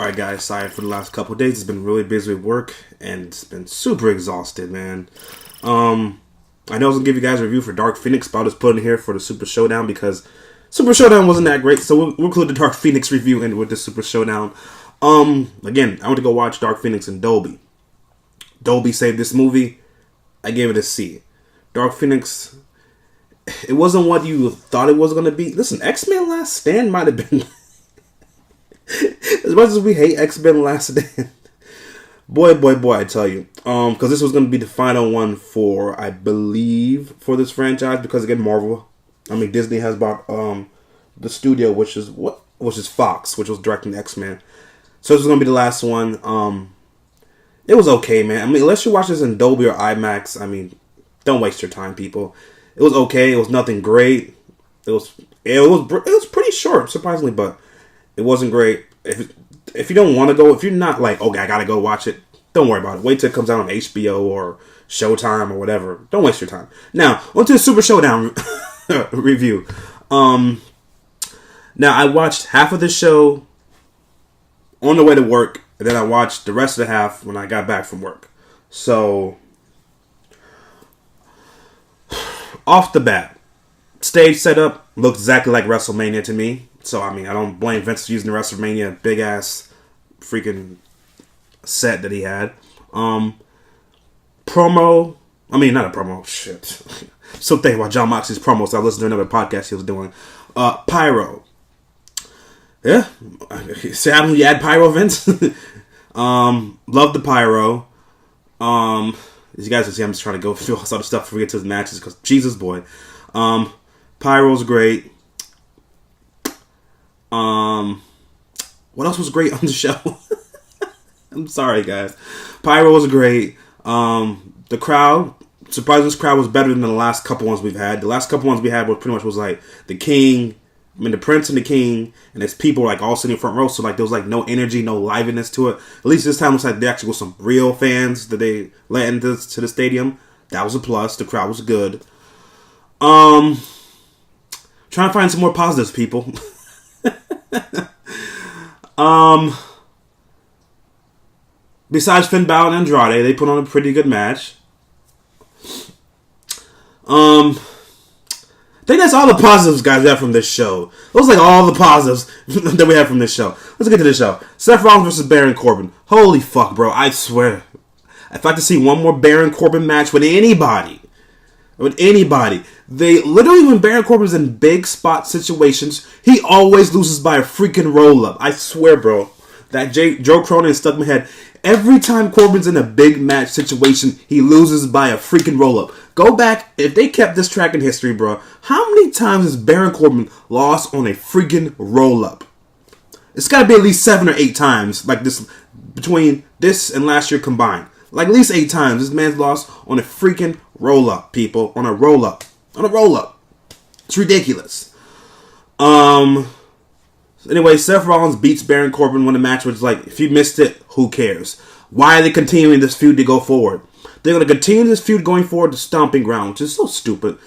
Alright guys, sorry for the last couple of days. It's been really busy with work and it's been super exhausted, man. I know I was going to give you guys a review for Dark Phoenix, but I'll just put it in here for the Super Showdown because Super Showdown wasn't that great, so we'll include the Dark Phoenix review in with the Super Showdown. Again, I went to go watch Dark Phoenix in Dolby. Dolby saved this movie. I gave it a C. Dark Phoenix, it wasn't what you thought it was going to be. Listen, X-Men Last Stand might have been... As much as we hate X-Men Last Stand, boy, I tell you. Because this was going to be the final one for, I believe, for this franchise. Because again, Disney has bought the studio, which is Fox, which was directing X-Men. So this was going to be the last one. It was okay, man. I mean, unless you watch this in Dolby or IMAX, I mean, don't waste your time, people. It was okay. It was nothing great. It was pretty short, surprisingly, but it wasn't great. If you don't want to go, if you're not like, okay, I gotta go watch it, don't worry about it. Wait till it comes out on HBO or Showtime or whatever. Don't waste your time. Now, on to the Super Showdown review. Now, I watched half of the show on the way to work, and then I watched the rest of the half when I got back from work. So, off the bat, stage setup looks exactly like WrestleMania to me. So, I mean, I don't blame Vince for using the WrestleMania big-ass freaking set that he had. Not a promo, shit. So thinking about John Moxley's promo, so I listened to another podcast he was doing. Pyro. Yeah. See how you add pyro, Vince? Love the pyro. As you guys can see, I'm just trying to go through all this other stuff before we get to the matches, because Jesus, boy. Pyro's great. What else was great on the show? I'm sorry, guys. Pyro was great. The crowd, surprisingly, this crowd was better than the last couple ones we've had. The last couple ones we had was pretty much like the King, the Prince and the King, and his people like all sitting in front row. So like there was like no energy, no liveliness to it. At least this time it was like there actually was some real fans that they let into the stadium. That was a plus. The crowd was good. Trying to find some more positives, people. Besides Finn Balor and Andrade, they put on a pretty good match. I think that's all the positives, guys, we have from this show. Those are like all the positives that we have from this show. Let's get to this show. Seth Rollins versus Baron Corbin. Holy fuck, bro. I swear. If I had to see one more Baron Corbin match with anybody, they literally, when Baron Corbin's in big spot situations, he always loses by a freaking roll-up. I swear, bro. That Joe Cronin stuck in my head. Every time Corbin's in a big match situation, he loses by a freaking roll-up. Go back, if they kept this track in history, bro, how many times has Baron Corbin lost on a freaking roll-up? It's got to be at least 7 or 8 times, like this, between this and last year combined. Like at least 8 times, this man's lost on a freaking roll-up, people. On a roll-up. It's ridiculous. Anyway, Seth Rollins beats Baron Corbin when the match was like, if you missed it, who cares? Why are they continuing this feud to go forward? They're going to continue this feud going forward to Stomping Ground, which is so stupid.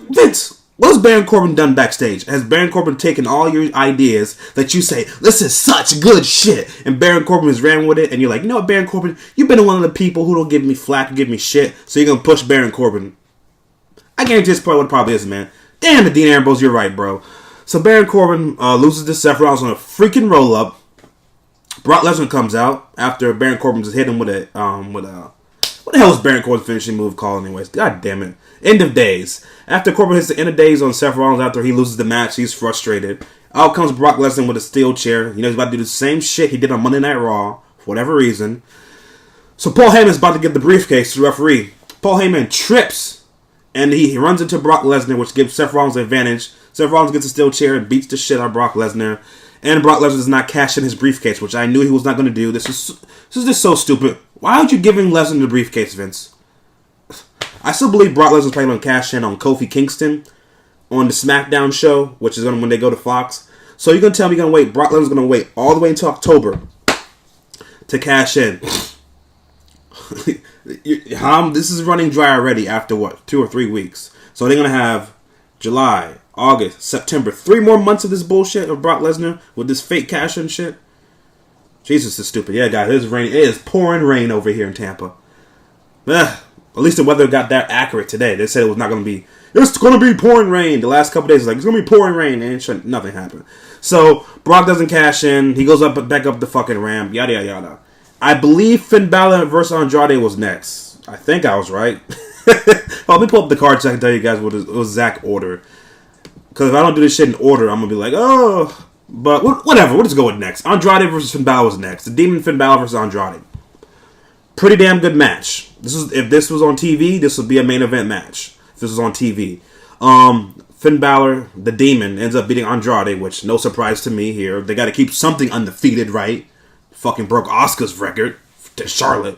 Vince, what has Baron Corbin done backstage? Has Baron Corbin taken all your ideas that you say, this is such good shit, and Baron Corbin has ran with it, and you're like, you know what, Baron Corbin, you've been one of the people who don't give me flack and give me shit, so you're going to push Baron Corbin. I guarantee this probably what it probably is, man. Damn it, Dean Ambrose, you're right, bro. So Baron Corbin loses to Seth Rollins on a freaking roll-up. Brock Lesnar comes out after Baron Corbin just hit him with a what the hell is Baron Corbin's finishing move called anyways? God damn it. End of Days. After Corbin hits the End of Days on Seth Rollins after he loses the match, he's frustrated. Out comes Brock Lesnar with a steel chair. You know, he's about to do the same shit he did on Monday Night Raw, for whatever reason. So Paul Heyman's about to give the briefcase to the referee. Paul Heyman trips, and he runs into Brock Lesnar, which gives Seth Rollins the advantage. Seth Rollins gets a steel chair and beats the shit out of Brock Lesnar. And Brock Lesnar does not cash in his briefcase, which I knew he was not going to do. This is just so stupid. Why aren't you giving Lesnar the briefcase, Vince? I still believe Brock Lesnar's probably going to cash in on Kofi Kingston on the SmackDown show, which is when they go to Fox. So you're going to tell me Brock Lesnar's going to wait all the way until October to cash in. This is running dry already after, 2 or 3 weeks. So they're going to have July, August, September, 3 more months of this bullshit of Brock Lesnar with this fake cash and shit. Jesus is stupid. Yeah, guys, it is pouring rain over here in Tampa. At least the weather got that accurate today. They said it was not going to be. It's going to be pouring rain. The last couple days, it's like, it's going to be pouring rain. And nothing happened. So, Brock doesn't cash in. He goes back up the fucking ramp. Yada, yada, yada. I believe Finn Balor versus Andrade was next. I think I was right. Let me pull up the card so I can tell you guys what the exact order. Because if I don't do this shit in order, I'm going to be like, oh. But whatever. We'll just go with next. Andrade versus Finn Balor was next. The Demon Finn Balor versus Andrade. Pretty damn good match. If this was on TV, this would be a main event match. If this was on TV. Finn Balor, the Demon, ends up beating Andrade, which no surprise to me here. They got to keep something undefeated, right? Fucking broke Asuka's record to Charlotte.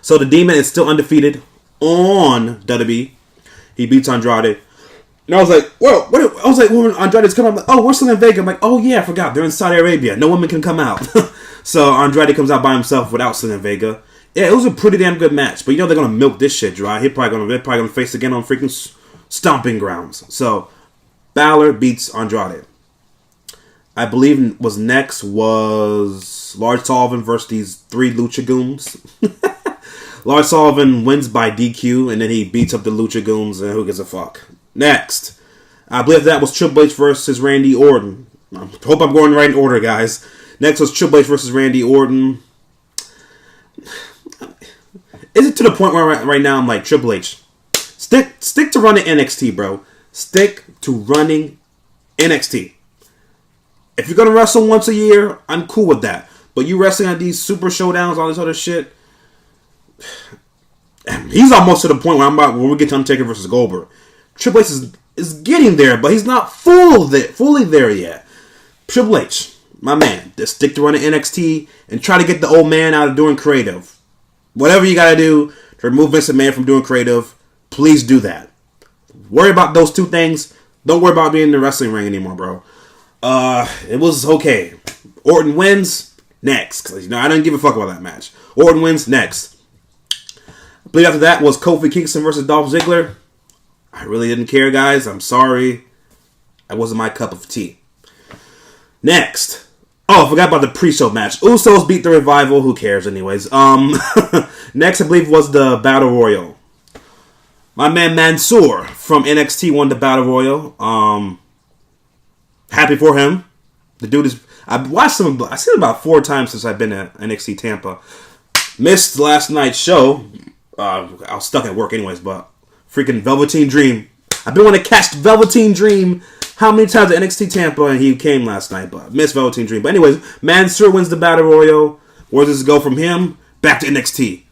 So the Demon is still undefeated on WWE. He beats Andrade. And I was like, well, I was like, when Andrade's coming, I'm like, oh, we're still in Vegas. I'm like, oh yeah, I forgot. They're in Saudi Arabia. No women can come out. So Andrade comes out by himself without Selena Vega. Yeah, it was a pretty damn good match. But you know they're gonna milk this shit dry. They're probably gonna face again on freaking stomping grounds. So Balor beats Andrade. I believe was next was Lars Sullivan versus these 3 Lucha Goons. Lars Sullivan wins by DQ, and then he beats up the Lucha Goons, and who gives a fuck? Next, I believe that was Triple H versus Randy Orton. I hope I'm going right in order, guys. Next was Triple H versus Randy Orton. Is it to the point where right now I'm like, Triple H, stick to running NXT, bro. Stick to running NXT. If you're going to wrestle once a year, I'm cool with that. But you wrestling at these super showdowns, all this other shit, he's almost to the point where we get to Undertaker versus Goldberg. Triple H is getting there, but he's not fully there yet. Triple H, my man, just stick to running NXT and try to get the old man out of doing creative. Whatever you got to do to remove Vince McMahon from doing creative, please do that. Worry about those 2 things. Don't worry about being in the wrestling ring anymore, bro. It was okay. Orton wins next. 'Cause, I didn't give a fuck about that match. Orton wins next. I believe after that was Kofi Kingston versus Dolph Ziggler. I really didn't care, guys. I'm sorry. That wasn't my cup of tea. Next. Oh, I forgot about the pre-show match. Usos beat the Revival. Who cares anyways? Next, I believe, was the Battle Royale. My man Mansoor from NXT won the Battle Royale. Happy for him. The dude is... I've watched him... I've seen him about 4 times since I've been at NXT Tampa. Missed last night's show. I was stuck at work anyways, but... Freaking Velveteen Dream. I've been wanting to catch Velveteen Dream how many times at NXT Tampa, and he came last night, but missed Velveteen Dream. But anyways, Mansoor wins the Battle Royale. Where does it go from him? Back to NXT.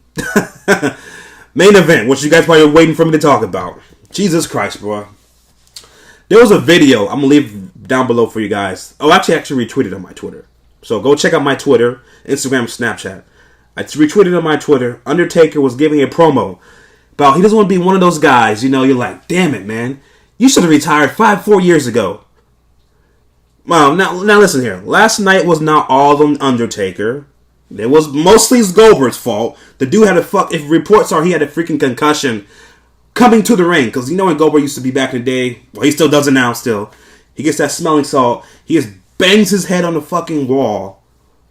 Main event, which you guys probably are waiting for me to talk about. Jesus Christ, bro. There was a video I'm going to leave down below for you guys. Oh, actually retweeted on my Twitter. So go check out my Twitter, Instagram, Snapchat. I retweeted on my Twitter. Undertaker was giving a promo about he doesn't want to be one of those guys, you're like, damn it, man. You should have retired 4 years ago. Well, now listen here. Last night was not all on Undertaker. It was mostly Goldberg's fault. The dude had if reports are he had a freaking concussion coming to the ring. Because when Goldberg used to be back in the day, well, he still does it now still. He gets that smelling salt. He just bangs his head on the fucking wall.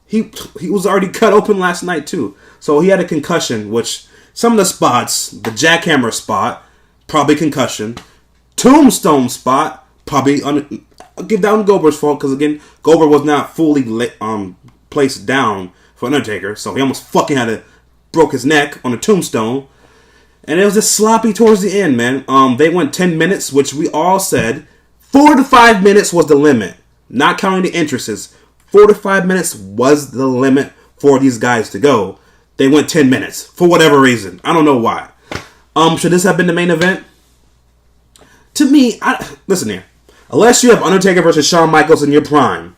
He was already cut open last night too. So he had a concussion, which... Some of the spots, the jackhammer spot, probably concussion. Tombstone spot, probably... I'll give that one Goldberg's fault, because again, Goldberg was not fully placed down for Undertaker, so he almost fucking broke his neck on a tombstone. And it was just sloppy towards the end, man. They went 10 minutes, which we all said 4 to 5 minutes was the limit. Not counting the entrances. 4 to 5 minutes was the limit for these guys to go. They went 10 minutes. For whatever reason. I don't know why. Should this have been the main event? To me, listen here. Unless you have Undertaker versus Shawn Michaels in your prime,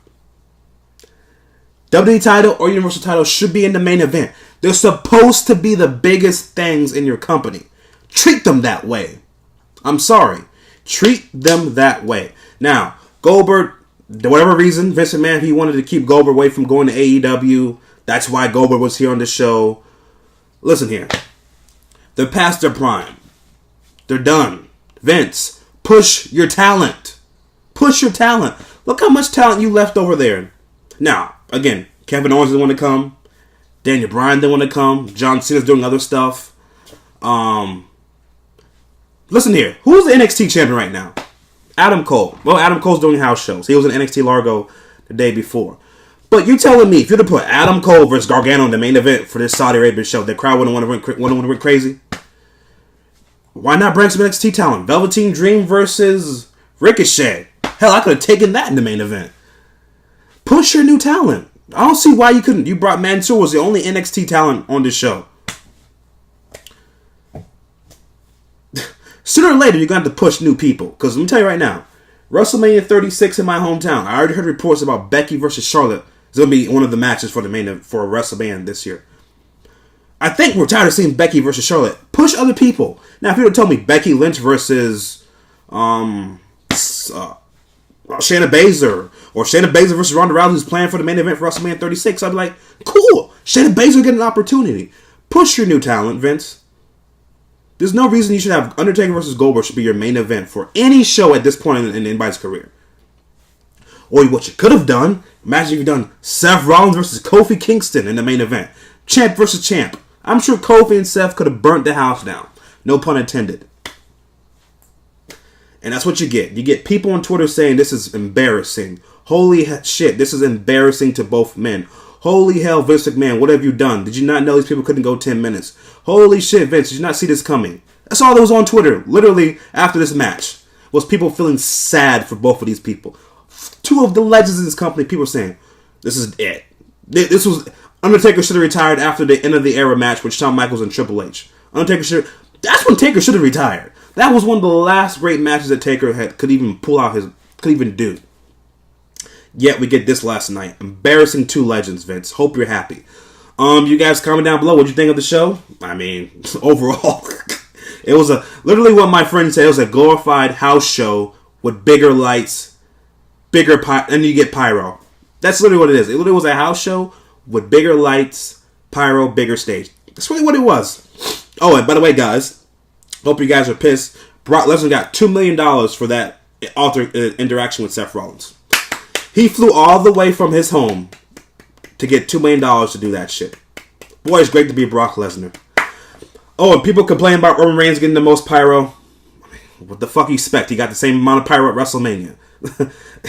WWE title or Universal title should be in the main event. They're supposed to be the biggest things in your company. Treat them that way. I'm sorry. Treat them that way. Now, Goldberg, for whatever reason, Vince McMahon, he wanted to keep Goldberg away from going to AEW. That's why Goldberg was here on the show. Listen here. They're past their prime. They're done. Vince, push your talent. Push your talent. Look how much talent you left over there. Now, again, Kevin Owens didn't want to come. Daniel Bryan didn't want to come. John Cena's doing other stuff. Listen here. Who's the NXT champion right now? Adam Cole. Well, Adam Cole's doing house shows. He was in NXT Largo the day before. But you telling me, if you'd have put Adam Cole versus Gargano in the main event for this Saudi Arabia show, the crowd wouldn't want to went crazy? Why not bring some NXT talent? Velveteen Dream versus Ricochet. Hell, I could have taken that in the main event. Push your new talent. I don't see why you couldn't. You brought Mansoor, was the only NXT talent on this show. Sooner or later, you're going to have to push new people. Because let me tell you right now, WrestleMania 36 in my hometown, I already heard reports about Becky versus Charlotte. It's going to be one of the matches for the main for WrestleMania this year. I think we're tired of seeing Becky versus Charlotte. Push other people. Now, if you would have told me Becky Lynch versus Shayna Baszler, or Shayna Baszler versus Ronda Rousey who's playing for the main event for WrestleMania 36, I'd be like, cool. Shayna Baszler getting an opportunity. Push your new talent, Vince. There's no reason you should have Undertaker versus Goldberg should be your main event for any show at this point in anybody's career. Or what you could have done, imagine if you've done Seth Rollins versus Kofi Kingston in the main event. Champ versus champ. I'm sure Kofi and Seth could have burnt the house down. No pun intended. And that's what you get. You get people on Twitter saying this is embarrassing. Holy shit, this is embarrassing to both men. Holy hell, Vince McMahon, what have you done? Did you not know these people couldn't go 10 minutes? Holy shit, Vince, did you not see this coming? That's all that was on Twitter, literally, after this match. Was people feeling sad for both of these people. Two of the legends in this company, people saying, this is it. This was, Undertaker should have retired after the end of the era match with Shawn Michaels and Triple H. That's when Taker should have retired. That was one of the last great matches that Taker could even do. Yet we get this last night. Embarrassing two legends, Vince. Hope you're happy. You guys comment down below what you think of the show. I mean, overall, it was literally what my friend said. It was a glorified house show with bigger lights, and you get pyro. That's literally what it is. It literally was a house show with bigger lights, pyro, bigger stage. That's really what it was. Oh, and by the way, guys, hope you guys are pissed. Brock Lesnar got $2 million for that interaction with Seth Rollins. He flew all the way from his home to get $2 million to do that shit. Boy, it's great to be Brock Lesnar. Oh, and people complain about Roman Reigns getting the most pyro. What the fuck you expect? He got the same amount of pyro at WrestleMania.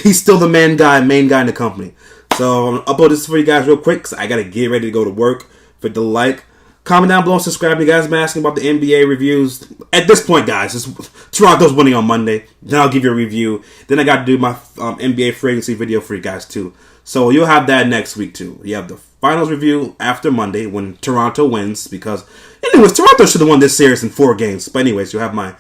He's still the main guy in the company. So I'm going to upload this for you guys real quick because I got to get ready to go to work. For the like, comment down below and subscribe. You guys have been asking about the NBA reviews. At this point, guys, Toronto's winning on Monday. Then I'll give you a review. Then I got to do my NBA free agency video for you guys too. So you'll have that next week too. You have the finals review after Monday when Toronto wins. Because, anyways, Toronto should have won this series in 4 games. But anyways, you'll have my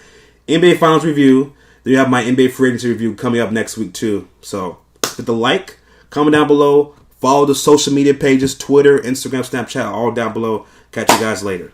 NBA finals review. Then you have my NBA free agency review coming up next week too. So hit the like, comment down below. Follow the social media pages, Twitter, Instagram, Snapchat, all down below. Catch you guys later.